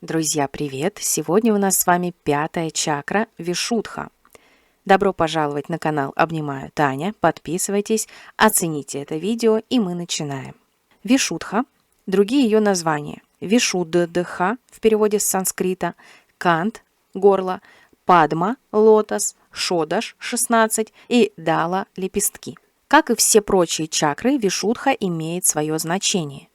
Друзья, привет! Сегодня у нас с вами пятая чакра Вишудха. Добро пожаловать на канал Обнимаю Таня. Подписывайтесь, оцените это видео, и мы начинаем. Вишудха, другие ее названия: Вишуддха в переводе с санскрита, Кант – горло, Падма – лотос, Шодаш – 16 и Дала – лепестки. Как и все прочие чакры, Вишудха имеет свое значение.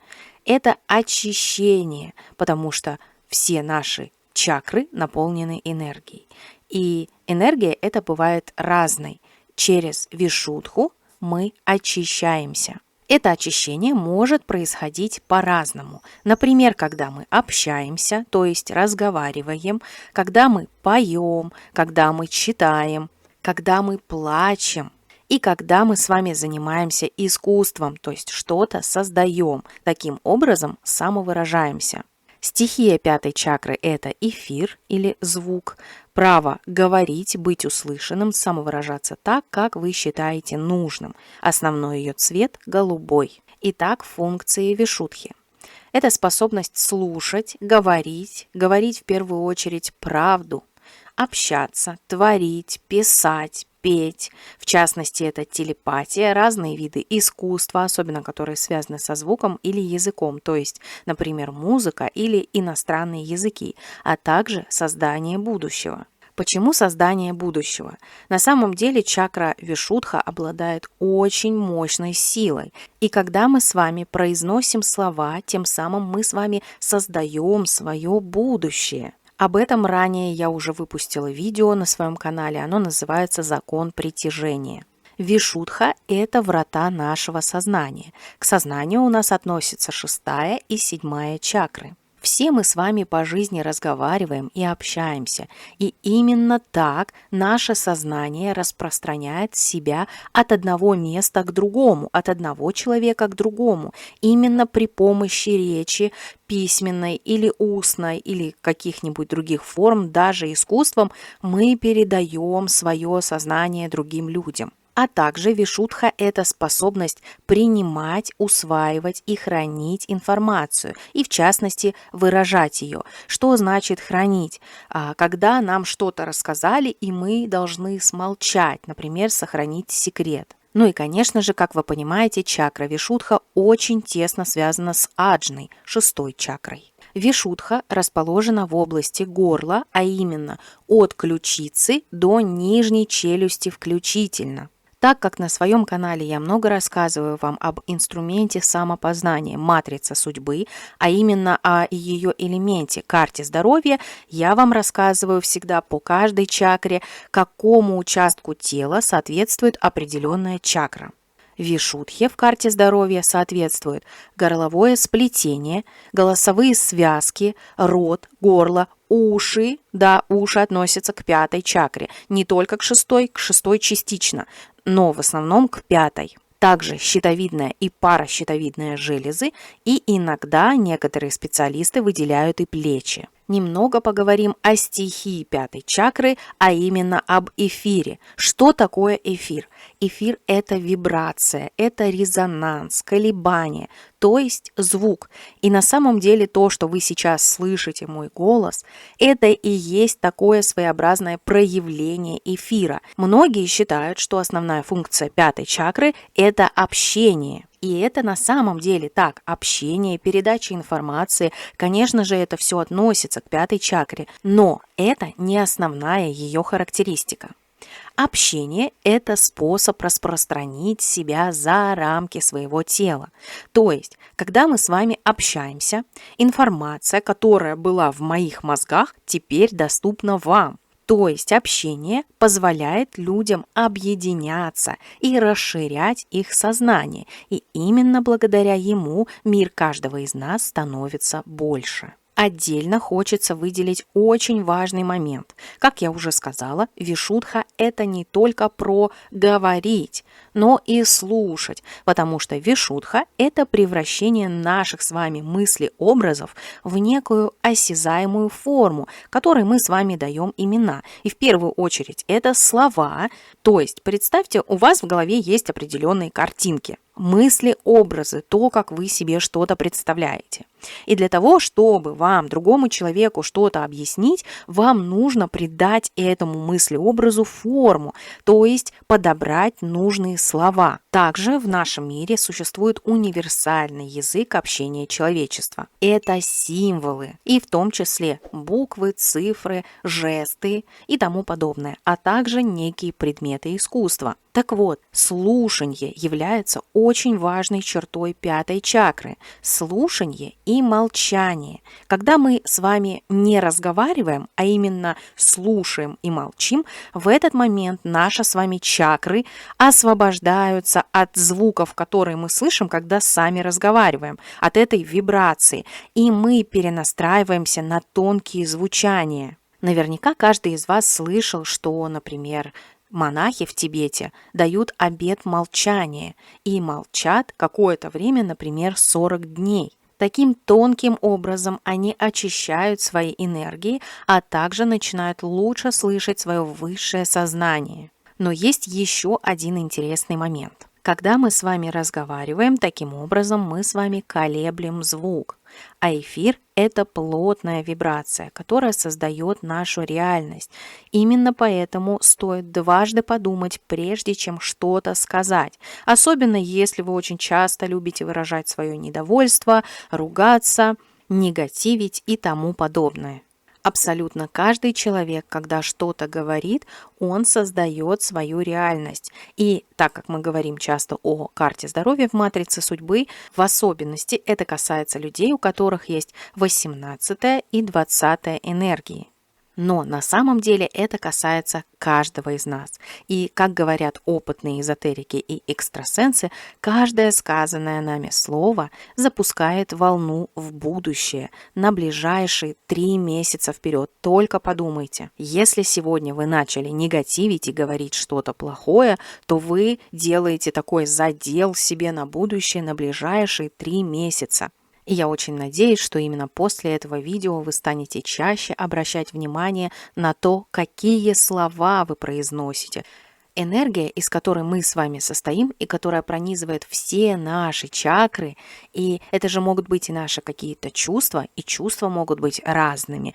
Это очищение, потому что все наши чакры наполнены энергией. И энергия эта бывает разной. Через Вишудху мы очищаемся. Это очищение может происходить по-разному. Например, когда мы общаемся, то есть разговариваем, когда мы поем, когда мы читаем, когда мы плачем, и когда мы с вами занимаемся искусством, то есть что-то создаем, таким образом самовыражаемся. Стихия пятой чакры – это эфир или звук, право говорить, быть услышанным, самовыражаться так, как вы считаете нужным. Основной ее цвет – голубой. Итак, функции Вишудхи. Это способность слушать, говорить в первую очередь правду, общаться, творить, писать, петь. В частности, это телепатия, разные виды искусства, особенно которые связаны со звуком или языком, то есть, например, музыка или иностранные языки, а также создание будущего. Почему создание будущего? На самом деле чакра Вишудха обладает очень мощной силой. И когда мы с вами произносим слова, тем самым мы с вами создаем свое будущее. Об этом ранее я уже выпустила видео на своем канале, оно называется «Закон притяжения». Вишудха – это врата нашего сознания. К сознанию у нас относятся 6-я и 7-я чакры. Все мы с вами по жизни разговариваем и общаемся, и именно так наше сознание распространяет себя от одного места к другому, от одного человека к другому, именно при помощи речи, письменной или устной, или каких-нибудь других форм, даже искусством, мы передаем свое сознание другим людям. А также Вишудха – это способность принимать, усваивать и хранить информацию, и в частности выражать ее. Что значит хранить? Когда нам что-то рассказали, и мы должны смолчать, например, сохранить секрет. Ну и, конечно же, как вы понимаете, чакра Вишудха очень тесно связана с Аджной, 6-й чакрой. Вишудха расположена в области горла, а именно от ключицы до нижней челюсти включительно. Так как на своем канале я много рассказываю вам об инструменте самопознания «Матрица судьбы», а именно о ее элементе «Карте здоровья», я вам рассказываю всегда по каждой чакре, какому участку тела соответствует определенная чакра. Вишудхе в карте здоровья соответствует горловое сплетение, голосовые связки, рот, горло, уши. Да, уши относятся к 5-й чакре, не только к 6-й, к 6-й частично, но в основном к 5-й. Также щитовидная и паращитовидная железы, и иногда некоторые специалисты выделяют и плечи. Немного поговорим о стихии 5-й чакры, а именно об эфире. Что такое эфир? Эфир – это вибрация, это резонанс, колебание, то есть звук. И на самом деле то, что вы сейчас слышите мой голос, это и есть такое своеобразное проявление эфира. Многие считают, что основная функция 5-й чакры – это общение. И это на самом деле так, общение, передача информации, конечно же, это все относится к 5-й чакре, но это не основная ее характеристика. Общение – это способ распространить себя за рамки своего тела. То есть, когда мы с вами общаемся, информация, которая была в моих мозгах, теперь доступна вам. То есть общение позволяет людям объединяться и расширять их сознание, и именно благодаря ему мир каждого из нас становится больше. Отдельно хочется выделить очень важный момент. Как я уже сказала, Вишудха – это не только про говорить, но и слушать, потому что Вишудха – это превращение наших с вами мыслей-образов в некую осязаемую форму, которой мы с вами даем имена. И в первую очередь это слова, то есть представьте, у вас в голове есть определенные картинки. Мысли, образы, то, как вы себе что-то представляете. И для того, чтобы вам, другому человеку, что-то объяснить, вам нужно придать этому мыслеобразу форму, то есть подобрать нужные слова. Также в нашем мире существует универсальный язык общения человечества. Это символы, и в том числе буквы, цифры, жесты и тому подобное, а также некие предметы искусства. Так вот, слушанье является очень важной чертой пятой чакры. Слушанье и молчание. Когда мы с вами не разговариваем, а именно слушаем и молчим, в этот момент наши с вами чакры освобождаются от звуков, которые мы слышим, когда сами разговариваем, от этой вибрации, и мы перенастраиваемся на тонкие звучания. Наверняка каждый из вас слышал, что, например, монахи в Тибете дают обет молчания и молчат какое-то время, например, 40 дней. Таким тонким образом они очищают свои энергии, а также начинают лучше слышать свое высшее сознание. Но есть еще один интересный момент. Когда мы с вами разговариваем, таким образом мы с вами колеблем звук. А эфир – это плотная вибрация, которая создает нашу реальность. Именно поэтому стоит дважды подумать, прежде чем что-то сказать. Особенно если вы очень часто любите выражать свое недовольство, ругаться, негативить и тому подобное. Абсолютно каждый человек, когда что-то говорит, он создает свою реальность. И так как мы говорим часто о карте здоровья в матрице судьбы, в особенности это касается людей, у которых есть 18 и 20 энергии. Но на самом деле это касается каждого из нас. И, как говорят опытные эзотерики и экстрасенсы, каждое сказанное нами слово запускает волну в будущее на ближайшие 3 месяца вперед. Только подумайте, если сегодня вы начали негативить и говорить что-то плохое, то вы делаете такой задел себе на будущее на ближайшие 3 месяца. И я очень надеюсь, что именно после этого видео вы станете чаще обращать внимание на то, какие слова вы произносите. Энергия, из которой мы с вами состоим и которая пронизывает все наши чакры, и это же могут быть и наши какие-то чувства, и чувства могут быть разными.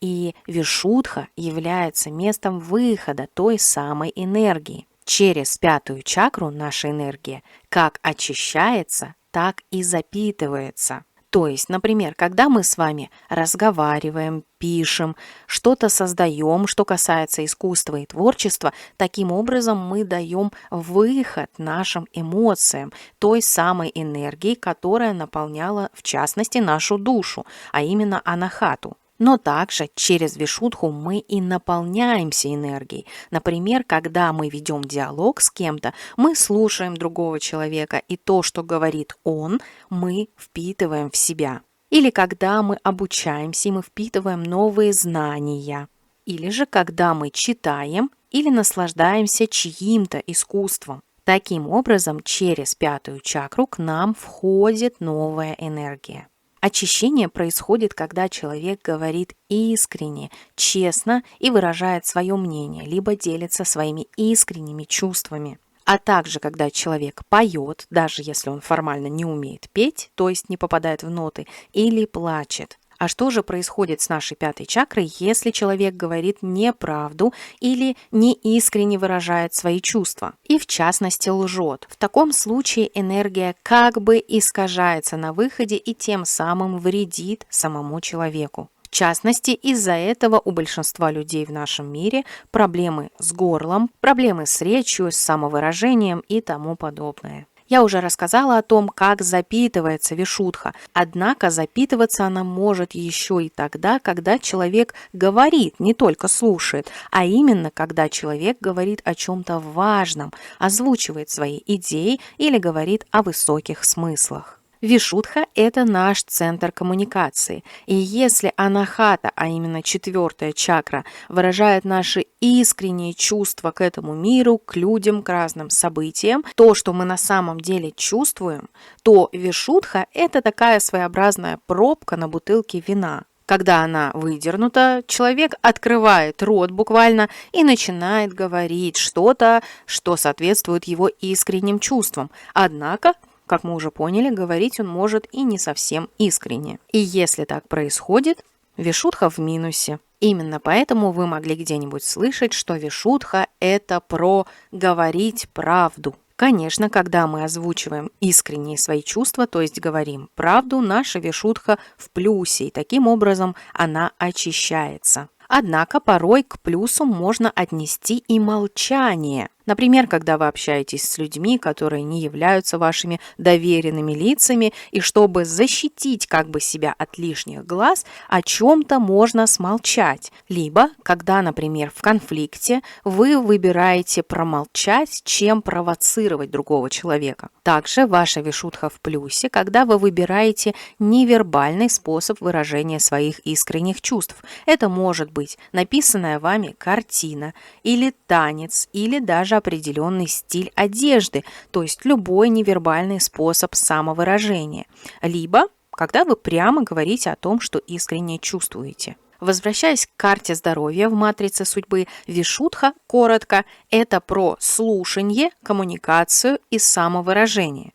И Вишудха является местом выхода той самой энергии. Через пятую чакру наша энергия как очищается, так и запитывается. То есть, например, когда мы с вами разговариваем, пишем, что-то создаем, что касается искусства и творчества, таким образом мы даем выход нашим эмоциям, той самой энергии, которая наполняла, в частности, нашу душу, а именно анахату. Но также через Вишудху мы и наполняемся энергией. Например, когда мы ведем диалог с кем-то, мы слушаем другого человека, и то, что говорит он, мы впитываем в себя. Или когда мы обучаемся, и мы впитываем новые знания. Или же когда мы читаем или наслаждаемся чьим-то искусством. Таким образом, через пятую чакру к нам входит новая энергия. Очищение происходит, когда человек говорит искренне, честно и выражает свое мнение, либо делится своими искренними чувствами. А также, когда человек поет, даже если он формально не умеет петь, то есть не попадает в ноты, или плачет. А что же происходит с нашей пятой чакрой, если человек говорит неправду или неискренне выражает свои чувства? И в частности лжет. В таком случае энергия как бы искажается на выходе и тем самым вредит самому человеку. В частности, из-за этого у большинства людей в нашем мире проблемы с горлом, проблемы с речью, с самовыражением и тому подобное. Я уже рассказала о том, как запитывается Вишудха, однако запитываться она может еще и тогда, когда человек говорит, не только слушает, а именно когда человек говорит о чем-то важном, озвучивает свои идеи или говорит о высоких смыслах. Вишудха – это наш центр коммуникации, и если анахата, а именно 4-я чакра, выражает наши искренние чувства к этому миру, к людям, к разным событиям, то, что мы на самом деле чувствуем, то Вишудха – это такая своеобразная пробка на бутылке вина. Когда она выдернута, человек открывает рот буквально и начинает говорить что-то, что соответствует его искренним чувствам. Однако как мы уже поняли, говорить он может и не совсем искренне. И если так происходит, вишудха в минусе. Именно поэтому вы могли где-нибудь слышать, что вишудха – это про говорить правду. Конечно, когда мы озвучиваем искренние свои чувства, то есть говорим правду, наша вишудха в плюсе, и таким образом она очищается. Однако порой к плюсу можно отнести и молчание. Например, когда вы общаетесь с людьми, которые не являются вашими доверенными лицами, и чтобы защитить себя от лишних глаз, о чем-то можно смолчать. Либо, когда, например, в конфликте вы выбираете промолчать, чем провоцировать другого человека. Также ваша вишудха в плюсе, когда вы выбираете невербальный способ выражения своих искренних чувств. Это может быть написанная вами картина, или танец, или даже определенный стиль одежды, то есть любой невербальный способ самовыражения, либо когда вы прямо говорите о том, что искренне чувствуете. Возвращаясь к карте здоровья в матрице судьбы, вишудха, коротко, это про слушание, коммуникацию и самовыражение.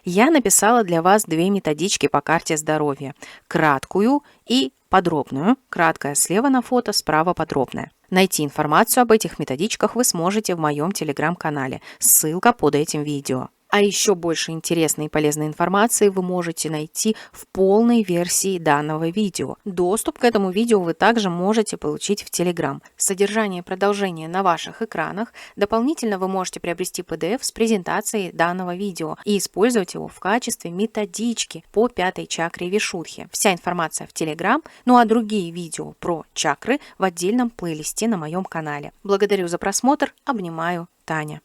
Я написала для вас 2 методички по карте здоровья, краткую и подробную. Краткая слева на фото, справа подробная. Найти информацию об этих методичках вы сможете в моем телеграм-канале. Ссылка под этим видео. А еще больше интересной и полезной информации вы можете найти в полной версии данного видео. Доступ к этому видео вы также можете получить в Telegram. Содержание продолжения на ваших экранах. Дополнительно вы можете приобрести PDF с презентацией данного видео и использовать его в качестве методички по 5-й чакре вишудхи. Вся информация в Telegram, ну а другие видео про чакры в отдельном плейлисте на моем канале. Благодарю за просмотр. Обнимаю. Таня.